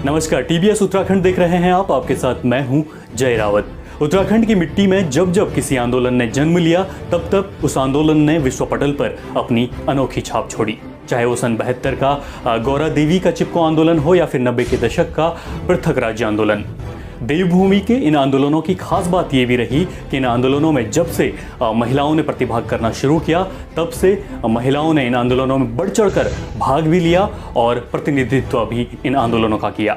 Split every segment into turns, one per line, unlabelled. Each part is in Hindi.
नमस्कार, टीबीएस उत्तराखंड देख रहे हैं आप। आपके साथ मैं हूं जय रावत। उत्तराखंड की मिट्टी में जब जब किसी आंदोलन ने जन्म लिया तब तब उस आंदोलन ने विश्व पटल पर अपनी अनोखी छाप छोड़ी। चाहे वो सन 72 का गौरा देवी का चिपको आंदोलन हो या फिर 90 के दशक का पृथक राज्य आंदोलन। देवभूमि के इन आंदोलनों की खास बात ये भी रही कि इन आंदोलनों में जब से महिलाओं ने प्रतिभाग करना शुरू किया तब से महिलाओं ने इन आंदोलनों में बढ़ चढ़कर भाग भी लिया और प्रतिनिधित्व भी इन आंदोलनों का किया।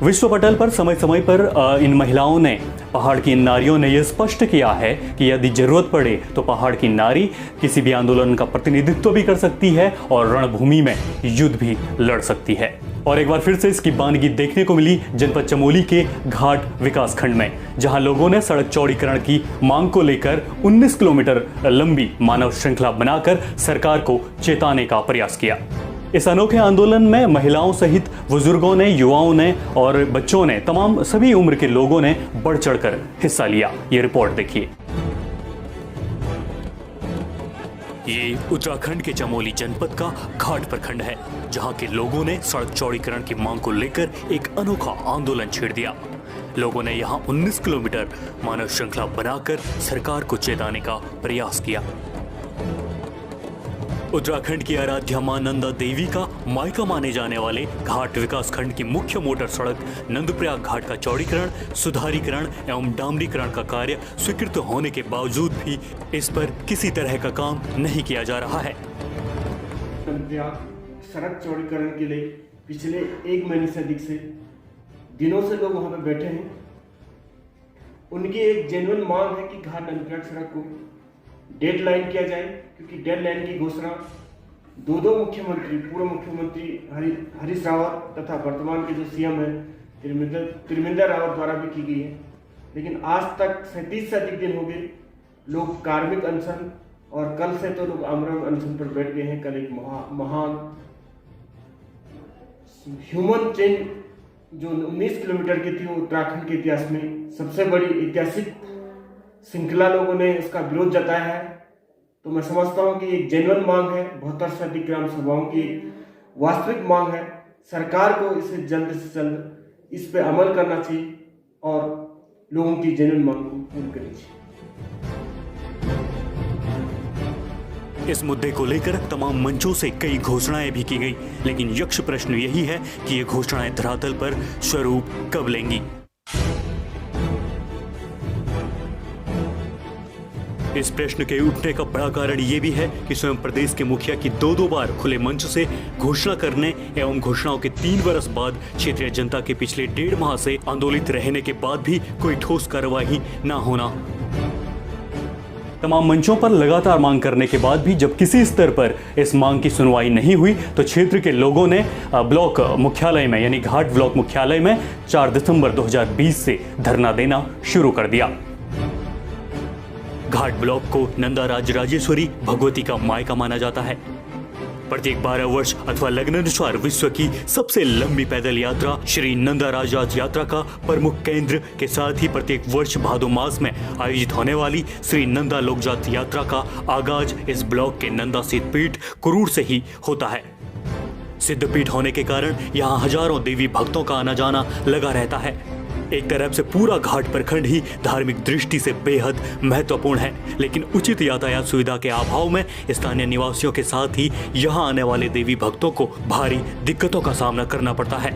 विश्व पटल पर समय समय पर इन महिलाओं ने, पहाड़ की इन नारियों ने यह स्पष्ट किया है कि यदि जरूरत पड़े तो पहाड़ की नारी किसी भी आंदोलन का प्रतिनिधित्व भी कर सकती है और रणभूमि में युद्ध भी लड़ सकती है। और एक बार फिर से इसकी बानगी देखने को मिली जनपद चमोली के घाट विकास खंड में, जहां लोगों ने सड़क चौड़ीकरण की मांग को लेकर 19 किलोमीटर लंबी मानव श्रृंखला बनाकर सरकार को चेताने का प्रयास किया। इस अनोखे आंदोलन में महिलाओं सहित बुजुर्गों ने, युवाओं ने और बच्चों ने, तमाम सभी उम्र के लोगों ने बढ़ चढ़कर हिस्सा लिया। ये रिपोर्ट देखिए। ये उत्तराखंड के चमोली जनपद का घाट प्रखंड है, जहां के लोगों ने सड़क चौड़ीकरण की मांग को लेकर एक अनोखा आंदोलन छेड़ दिया। लोगों ने यहां 19 किलोमीटर मानव श्रृंखला बनाकर सरकार को चेताने का प्रयास किया। उत्तराखंड की आराध्या मां नंदा देवी का मायका माने जाने वाले घाट विकास खंड की मुख्य मोटर सड़क नंदप्रयाग घाट का चौड़ीकरण, सुधारीकरण एवं डामरीकरण का कार्य स्वीकृत होने के बावजूद भी इस पर किसी तरह का काम नहीं किया जा रहा है।
नंदप्रयाग सड़क चौड़ीकरण के लिए पिछले 1 महीने से अधिक से दिनों से लोग वहां पर बैठे हैं। उनकी एक जेन्युइन मांग है कि घाट नंदप्रयाग सड़क को डेडलाइन किया जाए, क्योंकि डेडलाइन की घोषणा दो मुख्यमंत्री, पूर्व मुख्यमंत्री हरीश रावत तथा वर्तमान के जो सीएम है त्रिवेंद्र रावत द्वारा भी की गई है। लेकिन आज तक 37 से अधिक दिन हो गए लोग कार्मिक अनशन, और कल से तो लोग आमरण अनशन पर बैठ गए हैं। कल एक महान ह्यूमन चेन जो 19 किलोमीटर की थी, वो उत्तराखंड के इतिहास में सबसे बड़ी ऐतिहासिक श्रृंखला लोगों ने उसका विरोध जताया है। तो मैं समझता हूं कि एक जेन्युइन मांग है, 72 से अधिक ग्राम सभाओं की वास्तविक मांग है। सरकार को इसे जल्द से जल्द इस पे अमल करना चाहिए और लोगों की जेन्युइन मांग को पूर्ण करनी चाहिए।
इस मुद्दे को लेकर तमाम मंचों से कई घोषणाएं भी की गई, लेकिन यक्ष प्रश्न यही है कि ये घोषणाएं धरातल पर स्वरूप कब लेंगी। इस प्रश्न के उठने का बड़ा कारण ये भी है कि स्वयं प्रदेश के मुखिया की 2 बार खुले मंच से घोषणा करने एवं घोषणाओं के 3 वर्ष बाद क्षेत्रीय जनता के पिछले 1.5 माह से आंदोलित रहने के बाद भी कोई ठोस कार्रवाई न होना। तमाम मंचों पर लगातार मांग करने के बाद भी जब किसी स्तर पर इस मांग की सुनवाई नहीं हुई तो क्षेत्र के लोगों ने ब्लॉक मुख्यालय में, यानी घाट ब्लॉक मुख्यालय में 4 दिसंबर 2020 से धरना देना शुरू कर दिया। घाट ब्लॉक को नंदा राजराजेश्वरी भगवती का मायका माना जाता है। प्रत्येक 12 वर्ष अथवा लग्नानुसार विश्व की सबसे लंबी पैदल यात्रा श्री नंदा राजराज यात्रा का प्रमुख केंद्र के साथ ही प्रत्येक वर्ष भादो मास में आयोजित होने वाली श्री नंदा लोकजात यात्रा का आगाज इस ब्लॉक के नंदा सिद्धपीठ कुरूर से ही होता है। सिद्धपीठ होने के कारण यहाँ हजारों देवी भक्तों का आना जाना लगा रहता है। एक तरफ से पूरा घाट प्रखंड ही धार्मिक दृष्टि से बेहद महत्वपूर्ण है, लेकिन उचित यातायात सुविधा के अभाव में स्थानीय निवासियों के साथ ही यहाँ आने वाले देवी भक्तों को भारी दिक्कतों का सामना करना पड़ता है।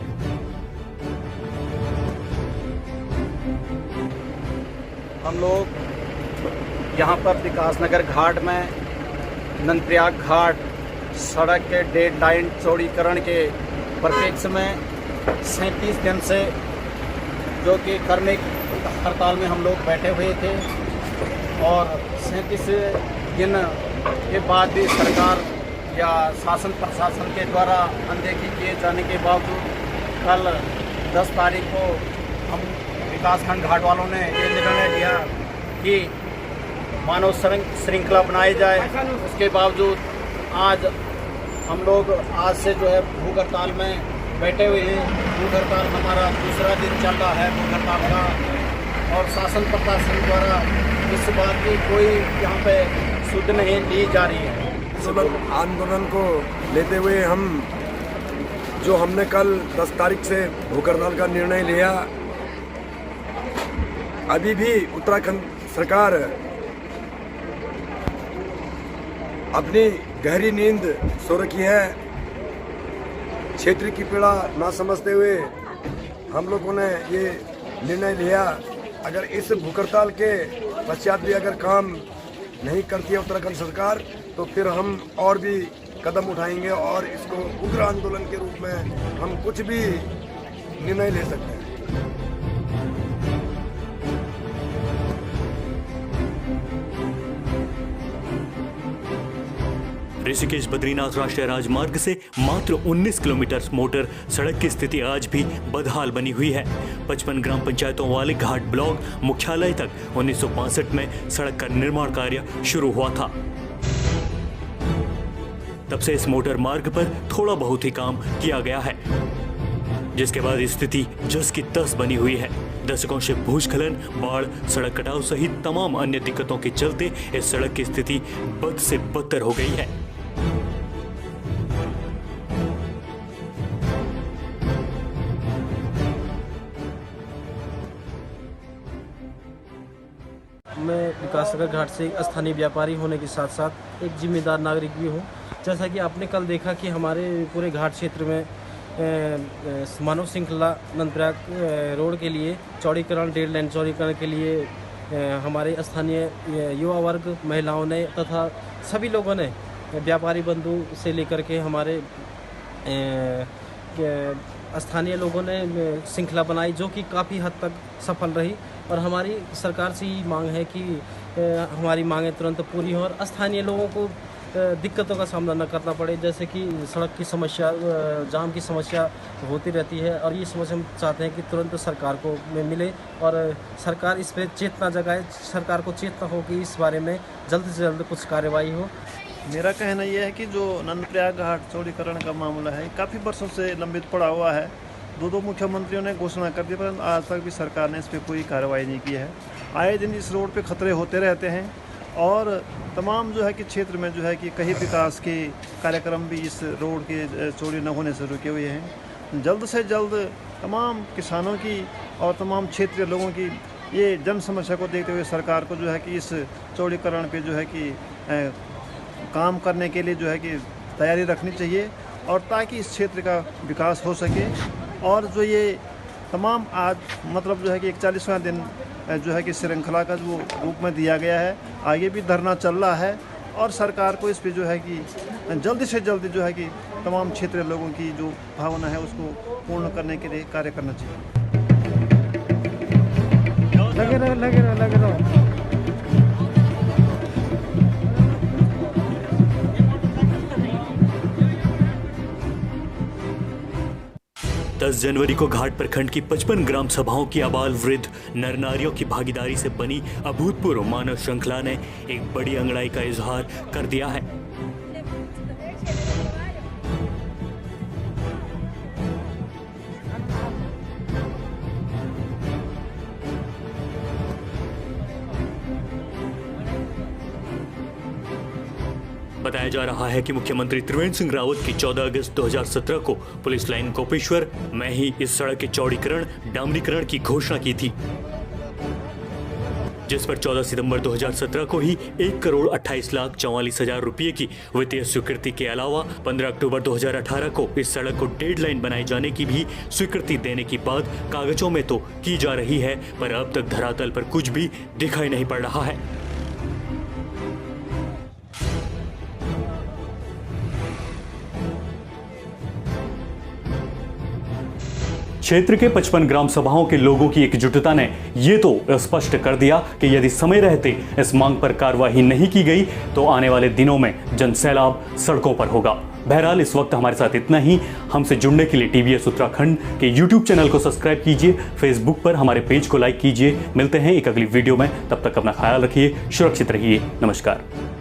हम लोग यहाँ पर विकासनगर घाट में नंदप्रयाग घाट सड़क के डेडलाइन चौड़ीकरण के परिप्रेक्ष्य में 37 दिन से जो कि करने हड़ताल में हम लोग बैठे हुए थे, और 37 दिन के बाद भी सरकार या शासन प्रशासन के द्वारा अनदेखी किए जाने के बावजूद कल 10 तारीख को हम विकासखंड घाट वालों ने ये निर्णय लिया कि मानव श्रृंखला बनाई जाए। उसके बावजूद आज हम लोग आज से जो है भूख हड़ताल में बैठे हुए हैं। भूख हड़ताल हमारा दूसरा दिन चल रहा है भूख हड़ताल का, और शासन प्रशासन द्वारा इस बात की कोई यहाँ पे सुध नहीं ली जा रही है।
आंदोलन को लेते हुए हम जो हमने कल 10 तारीख से भूख हड़ताल का निर्णय लिया, अभी भी उत्तराखंड सरकार अपनी गहरी नींद सो रखी है। क्षेत्र की पीड़ा ना समझते हुए हम लोगों ने ये निर्णय लिया, अगर इस भूख हड़ताल के पश्चात भी अगर काम नहीं करती है उत्तराखंड सरकार, तो फिर हम और भी कदम उठाएंगे और इसको उग्र आंदोलन के रूप में हम कुछ भी निर्णय ले सकते हैं।
ऋषिकेश बद्रीनाथ राष्ट्रीय राजमार्ग से मात्र 19 किलोमीटर मोटर सड़क की स्थिति आज भी बदहाल बनी हुई है। 55 ग्राम पंचायतों वाले घाट ब्लॉक मुख्यालय तक 1965 में सड़क का निर्माण कार्य शुरू हुआ था। तब से इस मोटर मार्ग पर थोड़ा बहुत ही काम किया गया है, जिसके बाद स्थिति जस की तस बनी हुई है। दशकों से भूस्खलन, बाढ़, सड़क कटाव सहित तमाम अन्य दिक्कतों के चलते इस सड़क की स्थिति बद से बदतर हो गई है।
मैं विकासनगर घाट से स्थानीय व्यापारी होने के साथ साथ एक जिम्मेदार नागरिक भी हूँ। जैसा कि आपने कल देखा कि हमारे पूरे घाट क्षेत्र में मानव श्रृंखला नंदप्रयाग रोड के लिए चौड़ीकरण, 1.5 लेन चौड़ीकरण के लिए हमारे स्थानीय युवा वर्ग, महिलाओं ने तथा सभी लोगों ने, व्यापारी बंधु से लेकर के हमारे स्थानीय लोगों ने श्रृंखला बनाई, जो कि काफ़ी हद तक सफल रही। और हमारी सरकार से ही मांग है कि हमारी मांगें तुरंत पूरी हों और स्थानीय लोगों को दिक्कतों का सामना न करना पड़े, जैसे कि सड़क की समस्या, जाम की समस्या होती रहती है। और ये समस्या हम चाहते हैं कि तुरंत सरकार को मिले और सरकार इस पर चेतना जगाए, सरकार को चेतना हो कि इस बारे में जल्द से जल्द कुछ कार्रवाई हो।
मेरा कहना यह है कि जो नंदप्रयाग घाट चौड़ीकरण का मामला है काफ़ी वर्षों से लंबित पड़ा हुआ है। दो मुख्यमंत्रियों ने घोषणा कर दी, पर आज तक भी सरकार ने इस पर कोई कार्रवाई नहीं की है। आए दिन इस रोड पे खतरे होते रहते हैं और तमाम जो है कि क्षेत्र में जो है कि कई विकास के कार्यक्रम भी इस रोड के चौड़ी न होने से रुके हुए हैं। जल्द से जल्द तमाम किसानों की और तमाम क्षेत्रीय लोगों की ये जन समस्या को देखते हुए सरकार को जो है कि इस चौड़ीकरण पे जो है कि काम करने के लिए जो है कि तैयारी रखनी चाहिए, और ताकि इस क्षेत्र का विकास हो सके। और जो ये तमाम आज मतलब जो है कि 41वां दिन जो है कि श्रृंखला का जो रूप में दिया गया है, आगे भी धरना चल रहा है और सरकार को इस पे जो है कि जल्दी से जल्दी जो है कि तमाम क्षेत्रीय लोगों की जो भावना है उसको पूर्ण करने के लिए कार्य करना चाहिए।
लगे रहो।
10 जनवरी को घाट प्रखंड की 55 ग्राम सभाओं की आबाल वृद्ध नर नारियों की भागीदारी से बनी अभूतपूर्व मानव श्रृंखला ने एक बड़ी अंगड़ाई का इजहार कर दिया है। बताया जा रहा है कि मुख्यमंत्री त्रिवेंद्र सिंह रावत की 14 अगस्त 2017 को पुलिस लाइन गोपेश्वर में ही इस सड़क के चौड़ीकरण, डामरीकरण की घोषणा की थी, जिस पर 14 सितंबर 2017 को ही 1,28,44,000 रुपये की वित्तीय स्वीकृति के अलावा 15 अक्टूबर 2018 को इस सड़क को 1.5 लेन बनाए जाने की भी स्वीकृति देने की बात कागजों में तो की जा रही है, पर अब तक धरातल पर कुछ भी दिखाई नहीं पड़ रहा है। क्षेत्र के 55 ग्राम सभाओं के लोगों की एकजुटता ने ये तो स्पष्ट कर दिया कि यदि समय रहते इस मांग पर कार्रवाई नहीं की गई तो आने वाले दिनों में जनसैलाब सड़कों पर होगा। बहरहाल इस वक्त हमारे साथ इतना ही। हमसे जुड़ने के लिए TVS उत्तराखंड के YouTube चैनल को सब्सक्राइब कीजिए, Facebook पर हमारे पेज को लाइक कीजिए। मिलते हैं एक अगली वीडियो में, तब तक अपना ख्याल रखिए, सुरक्षित रहिए। नमस्कार।